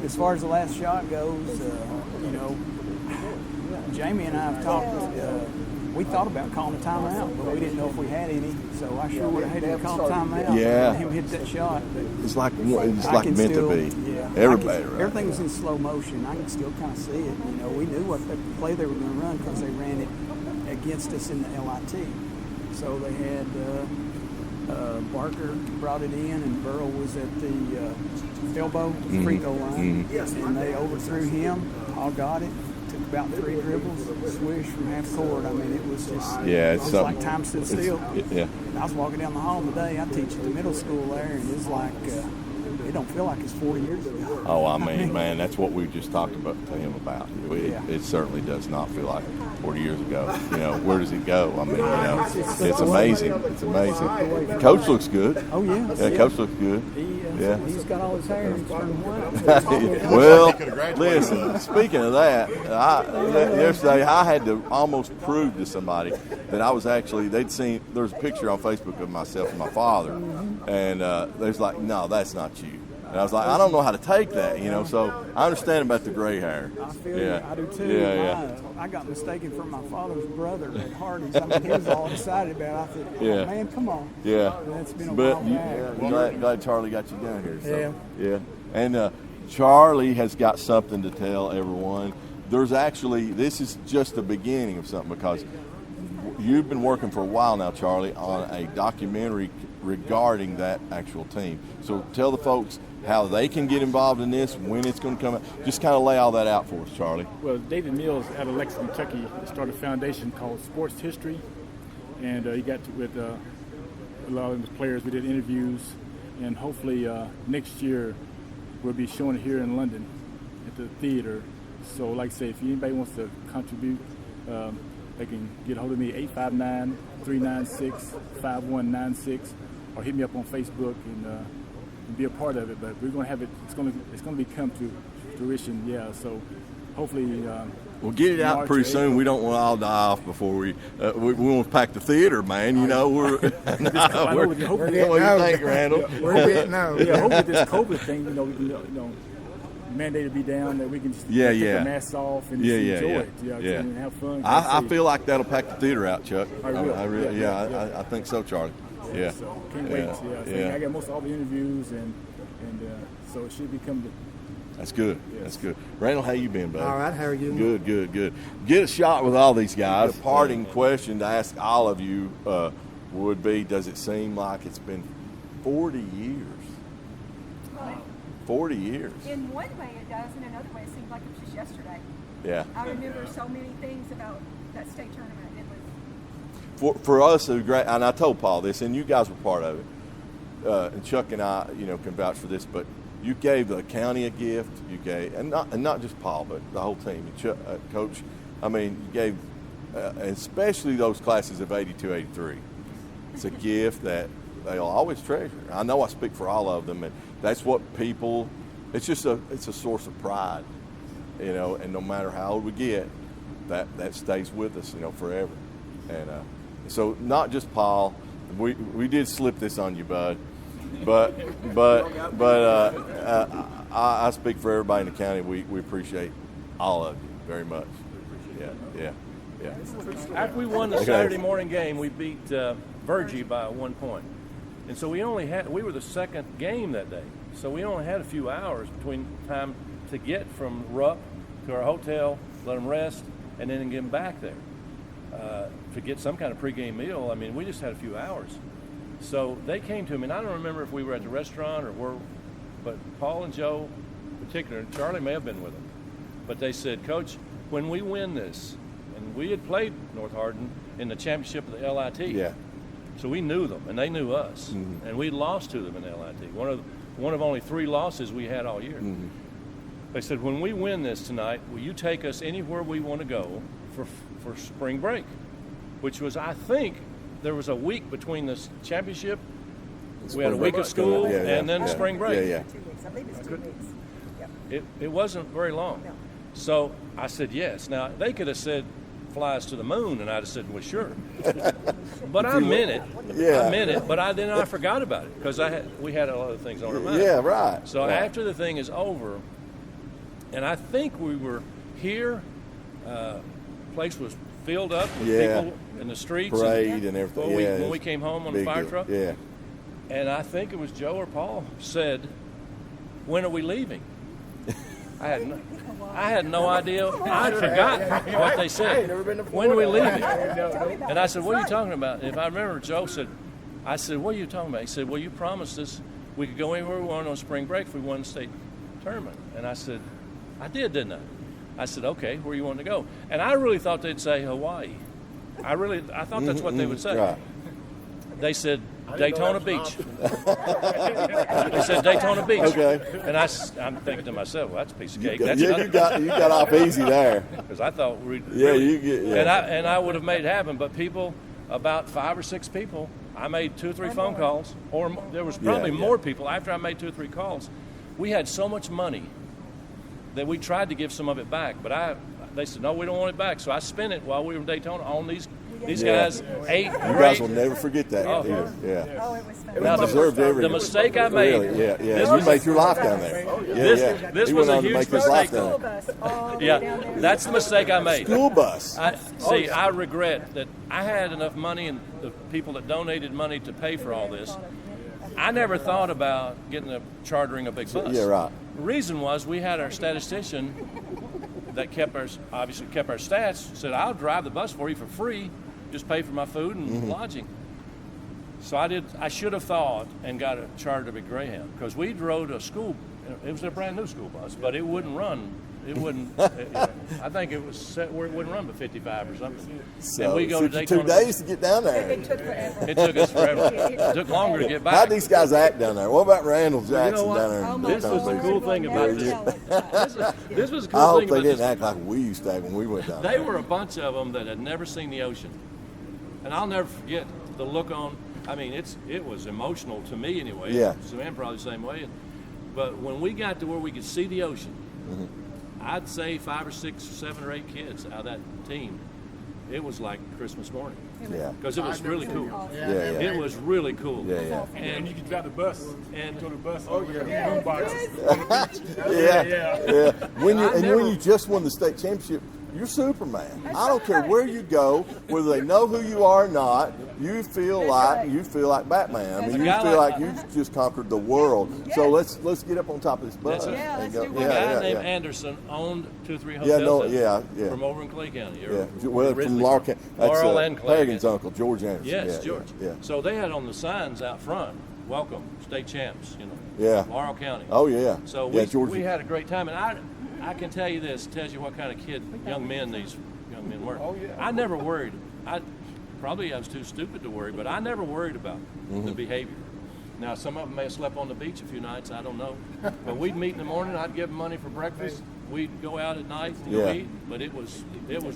As far as the last shot goes, you know, Jamie and I have talked we thought about calling a timeout, but we didn't know if we had any. So I sure would have hated to call a timeout. Yeah. Him hit that shot. But It's like I meant can still, to be. Yeah. Everybody, right? Everything was in slow motion. I can still kind of see it. You know, we knew what the play they were going to run because they ran it against us in the LIT. So they had Barker brought it in, and Burrow was at the elbow free throw line, and they overthrew him. Paul got it. Took about 3 dribbles, swish from half court. I mean, it was just it was like time stood still. Yeah. I was walking down the hall today. I teach at the middle school there, and it's like it don't feel like it's 40 years ago. Oh, I mean, man, that's what we just talked about to him about. It certainly does not feel like 40 years ago. You know, where does it go? I mean, you know, it's amazing. It's amazing. The coach looks good. Oh yeah. Yeah, coach looks good. He's got all his hair and turned white. Well, listen, speaking of that, yesterday I had to almost prove to somebody that I was actually, they'd seen, there's a picture on Facebook of myself and my father, and there's like, no, that's not you. And I was like, I don't know how to take that, you know, so I understand about the gray hair. I feel you. I do too. Yeah. I got mistaken for my father's brother at Hardy's. I mean, he was all excited about it. I thought, man, come on. Yeah. That's been a But while back. glad Charlie got you down here. So. Yeah. And Charlie has got something to tell everyone. There's actually, this is just the beginning of something, because you've been working for a while now, Charlie, on a documentary regarding that actual team. So tell the folks how they can get involved in this, when it's going to come out. Just kind of lay all that out for us, Charlie. Well, David Mills out of Lexington, Kentucky, started a foundation called Sports History, and he got with a lot of the players. We did interviews, and hopefully next year we'll be showing it here in London at the theater. So, like I say, if anybody wants to contribute, they can get a hold of me, 859-396-5196, or hit me up on Facebook and be a part of it. But we're going to have it. It's going to be come to fruition. Yeah. So hopefully. We'll get it out pretty soon. We don't want to all die off before we want to pack the theater, man. You know, we're what do you think, Randall? We're getting out. Yeah, hopefully this COVID thing, we can, mandated to be down, that we can just take the masks off and just enjoy it. And have fun. I feel like that'll pack the theater out, Chuck. I really, I think so, Charlie. Yeah. So can't wait. I got most of all the interviews, and so it should be coming. That's good. Yes. That's good. Randall, how you been, buddy? All right, how are you? Good. Get a shot with all these guys. The parting question to ask all of you would be, does it seem like it's been 40 years? 40 years. In one way it does, in another way it seems like it was just yesterday. Yeah. I remember so many things about that state tournament. It was For us, it was great, and I told Paul this, and you guys were part of it. And Chuck and I, can vouch for this, but you gave the county a gift. You gave, and not just Paul, but the whole team. Chuck, Coach, you gave, especially those classes of 82, 83. It's a gift that they'll always treasure. I know I speak for all of them, and that's what people. It's just it's a source of pride, And no matter how old we get, that stays with us, forever. And so not just Paul. We did slip this on you, bud. But I speak for everybody in the county. We appreciate all of you very much. Yeah. After we won the Saturday morning game, we beat Virgie by 1 point, and so we were the second game that day. So we only had a few hours between time to get from Rupp to our hotel, let them rest, and then get them back there to get some kind of pregame meal. We just had a few hours. So they came to me, and I don't remember if we were at the restaurant or were, but Paul and Joe in particular, and Charlie may have been with them, but they said, Coach, when we win this, and we had played North Hardin in the championship of the LIT. Yeah. So we knew them, and they knew us, and we lost to them in the LIT. One of only 3 losses we had all year. Mm-hmm. They said, when we win this tonight, will you take us anywhere we want to go for spring break? Which was, I think, there was a week between this championship. We had a week of school and then spring break. I believe it's 2 weeks. Yep. It wasn't very long. No. So I said yes. Now, they could have said flies to the moon, and I'd have said, well, sure. But I meant it. Yeah. I meant it, but then I forgot about it because we had a lot of things on our mind. Yeah, right. So after the thing is over, and I think we were here, place was filled up with Yeah. people in the streets. Parade and everything. When, Yeah, when we it's came home on the big fire deal. truck. Yeah. And I think it was Joe or Paul said, "When are we leaving?" I had no idea. I forgot what they said. When are we leaving? And I said, "What are you talking about?" And if I remember, Joe said, "I said, what are you talking about?" He said, "Well, you promised us we could go anywhere we wanted on spring break if we won the state tournament." And I said, "I did, didn't I?" I said, "Okay, where you want to go?" And I really thought they'd say Hawaii. I thought that's what they would say. Right. They said Daytona Beach. They said Daytona Beach. Okay. And I'm thinking to myself, well, that's a piece of cake. You got off easy there. Because I thought we'd Yeah, really, you get. Yeah. and I would have made it happen. But people, about 5 or 6 people, I made 2 or 3 phone calls, or there was probably Yeah. more people after I made 2 or 3 calls. We had so much money that we tried to give some of it back, but they said, no, we don't want it back. So I spent it while we were in Daytona on these Yeah. guys. 8 You great. guys will never forget that. Oh. either. Yeah. Oh, it was fun. Now, Deserved every. the mistake I made. Really, yeah. This You was- made your life down there. Yeah. this He was went a on to huge make his life mistake. down School there. bus all the way Yeah, down there. that's the mistake I made. School bus. I regret that I had enough money and the people that donated money to pay for all this. I never thought about chartering a big bus. Yeah, right. The reason was we had our statistician that obviously kept our stats, said, "I'll drive the bus for you for free, just pay for my food and Mm-hmm. lodging." So I should have thought and got a charter of a Greyhound, because we drove a school. It was a brand new school bus, but it wouldn't run. It wouldn't. I think it was set where it wouldn't run but 55 or something. So and we go to 52 Daytona. days to get down there. It took forever. It took us forever. It took longer to get back. How'd these guys act down there? What about Randall Jackson what? down there? Oh in my This was the Daytona cool Beach? thing about Never this. tell it. This was the I cool hope thing they about didn't this. act like we used to act when we went down They there. were a bunch of them that had never seen the ocean, and I'll never forget the look on. I mean, it was emotional to me anyway. Yeah. Savannah probably the same way. But when we got to where we could see the ocean, I'd say 5 or 6, 7 or 8 kids out of that team. It was like Christmas morning Yeah. because it was really cool. Yeah, yeah. It was really cool. Yeah, yeah. And you can drive the bus. And Go to the bus. Oh, yeah. Boom boxes. Yeah, yeah. When you never- when you just won the state championship, you're Superman. I don't care where you go, whether they know who you are or not. You feel like Batman. I mean, A you guy feel like- like you've just conquered the world. So let's get up on top of this bus. That's it. Yeah, and let's go. do a one. guy Yeah, named yeah, Anderson owned 2 or 3 yeah. hotels. No, there yeah. From over in Clay County. Yeah, well, from originally Laurel County. That's Laurel and Clay. Harrigan's uncle, George Anderson. Yes, yeah, George. Yeah, So they had on the signs out front, "Welcome, state champs." Yeah. Laurel County. Oh yeah. So yeah, George. we had a great time, and I can tell you this, tells you what kind of young men these young men were. Oh, yeah. I never worried. I was too stupid to worry, but I never worried about the behavior. Now, some of them may have slept on the beach a few nights, I don't know. But we'd meet in the morning, I'd give them money for breakfast. We'd go out at night to go Yeah. eat, but it was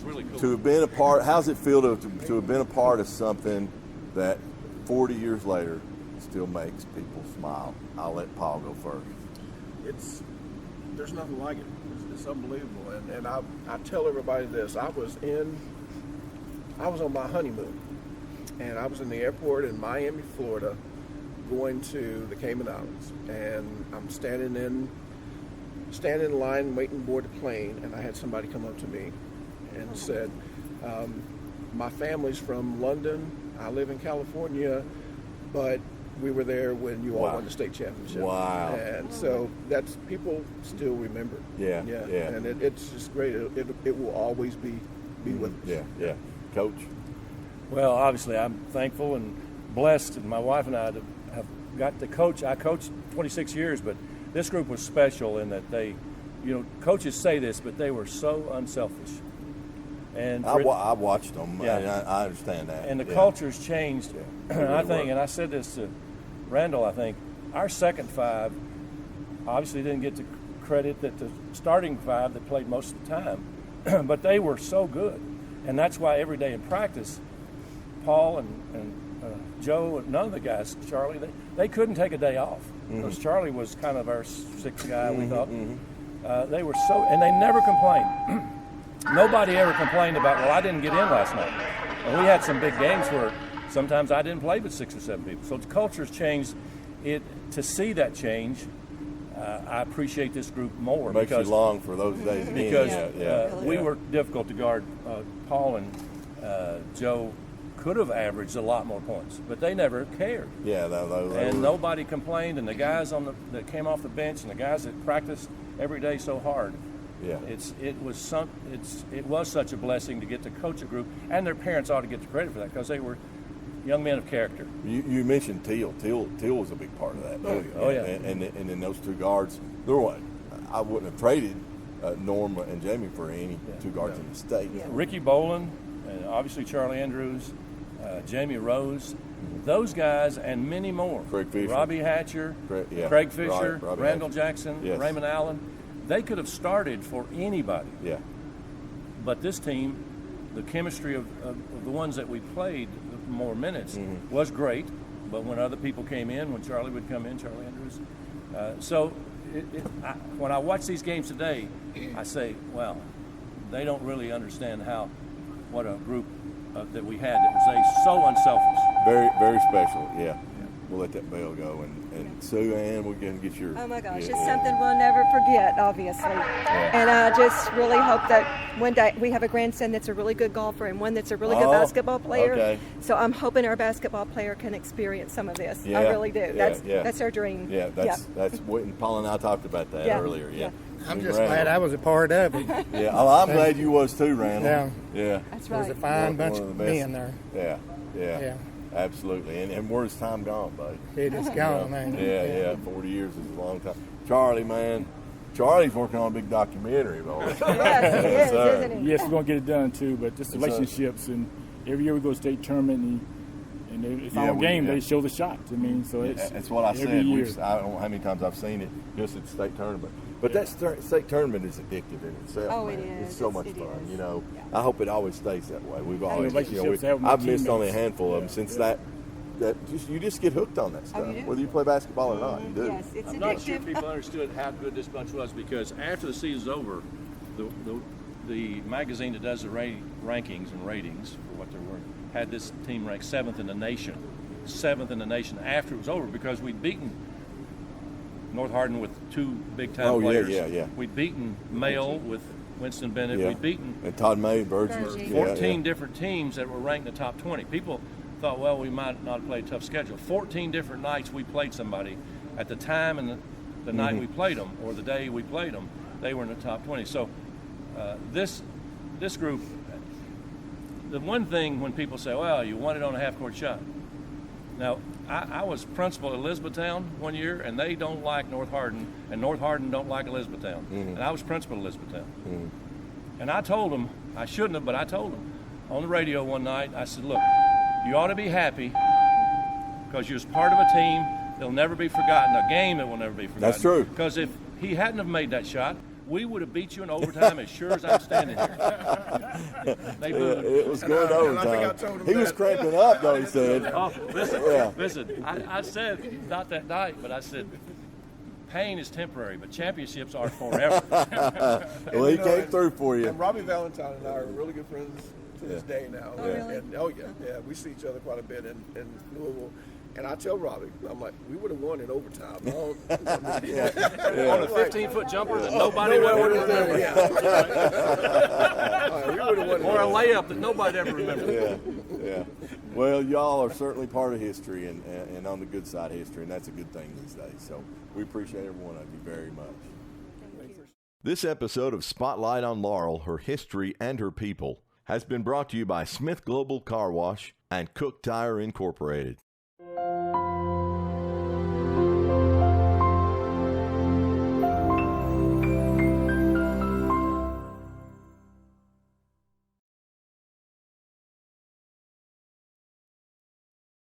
really cool. To have been a part, how's it feel to have been a part of something that 40 years later still makes people smile? I'll let Paul go first. There's nothing like it. It's unbelievable. And I tell everybody this. I was on my honeymoon, and I was in the airport in Miami, Florida, going to the Cayman Islands, and I'm standing in line waiting to board the plane, and I had somebody come up to me and said, my family's from London, I live in California, but we were there when you all Wow. won the state championship. Wow. And so that's, people still remember. Yeah, Yeah. yeah. And it's just great. It will always be with us. Yeah, yeah. Coach? Well, obviously, I'm thankful and blessed, and my wife and I have got to coach. I coached 26 years, but this group was special in that they, coaches say this, but they were so unselfish. And I watched them, Yeah. and I understand that. and the Yeah. culture's changed. Yeah. I think, and I said this to Randall, I think, our second 5 obviously didn't get the credit that the starting 5 that played most of the time, but they were so good. And that's why every day in practice, Paul and Joe, none of the guys, Charlie, they couldn't take a day off. Because Charlie was kind of our 6th guy, we thought. They were so, and they never complained. Nobody ever complained about, well, I didn't get in last night. And we had some big games where sometimes I didn't play with 6 or 7 people. So the culture's changed. To see that change, I appreciate this group more. Makes because you long for those days again. because yeah. we were difficult to guard. Paul and Joe could have averaged a lot more points, but they never cared. Yeah, And nobody complained, and the guys that came off the bench and the guys that practiced every day so hard. Yeah. It was such a blessing to get to coach a group, and their parents ought to get the credit for that because they were young men of character. You mentioned Teal. Teal was a big part of that. Too. Oh, yeah. And then those two guards, I wouldn't have traded Norm and Jamie for any two guards in the state. Yeah. Ricky Boland, and obviously Charlie Andrews, Jamie Rose, those guys, and many more. Craig Fisher. Robbie Hatcher, Craig Fisher, Randall Jackson, yes. Raymond Allen. They could have started for anybody. Yeah. But this team, the chemistry of the ones that we played more minutes was great. But when other people came in, when Charlie would come in, Charlie Andrews. When I watch these games today, I say, wow, they don't really understand what a group that we had that was so unselfish. Very, very special. Yeah. We'll let that bell go, and Sue Ann, we're gonna get your. Oh my gosh, it's something we'll never forget, obviously. And I just really hope that one day we have a grandson that's a really good golfer and one that's a really good basketball player. Okay. So I'm hoping our basketball player can experience some of this. Yeah, I really do. yeah, That's our dream. Yeah, that's what Paul and I talked about that earlier. Yeah. I'm just glad I was a part of it. Yeah, I'm glad you was too, Randall. Yeah. That's There was right. a fine bunch One of the best. men there. Yeah. Absolutely. And where's time gone, buddy? It is gone, man. Yeah. 40 years is a long time. Charlie, man. Charlie's working on a big documentary, boy. Yes, he is, sir. isn't he? Yes, we're going to get it done too, but just relationships. And every year we go to state tournament, and the final game, they show the shot. I mean, so that's what I said. every year. I don't know how many times I've seen it just at the state tournament. But that state tournament is addictive in itself. Oh, man. it is. It's so much It fun. is. You know, Yeah. I hope it always stays that way. We've always, relationships have with I've missed only a teammates. handful of them since that you just get hooked on that stuff. you do? Whether you play basketball or not, you do. Yes, it's I'm not sure addictive. people understood how good this bunch was because after the season's over, the magazine that does the rankings and ratings for what they're worth had this team ranked seventh in the nation after it was over because we'd beaten North Hardin with two big-time players. Yeah. We'd beaten Mail with Winston Bennett. Yeah. We'd beaten And Todd May, Virgin. Virgie. 14 different teams that were ranked in the top 20. People thought, well, we might not have played a tough schedule. 14 different nights we played somebody. At the time and the night we played them, or the day we played them, they were in the top 20. So this group, the one thing when people say, well, you won it on a half-court shot. Now, I was principal at Elizabethtown one year, and they don't like North Hardin, and North Hardin don't like Elizabethtown. And I was principal at Elizabethtown. And I told them, I shouldn't have, but I told them on the radio one night, I said, look, you ought to be happy because you're part of a team that'll never be forgotten, a game that will never be forgotten. That's true. Because if he hadn't have made that shot, we would have beat you in overtime as sure as I'm standing here. They booed. It was going I think I overtime. told him He was that. cramping up, though, he said. Oh, listen, Yeah. listen. I said, not that night, but I said, pain is temporary, but championships are forever. Well, he came through for you. And Robbie Valentine and I are really good friends to this day now. Oh, really? And we see each other quite a bit in Louisville. And I tell Robbie, I'm like, we would have won in overtime. On a 15-foot jumper that nobody would have remembered. We would have won. Or a layup that nobody ever remembered. Yeah. Well, y'all are certainly part of history and on the good side of history, and that's a good thing these days. So we appreciate every one of you very much. Thank you. This episode of Spotlight on Laurel, Her History and Her People has been brought to you by Smith Global Car Wash and Cook Tire Incorporated.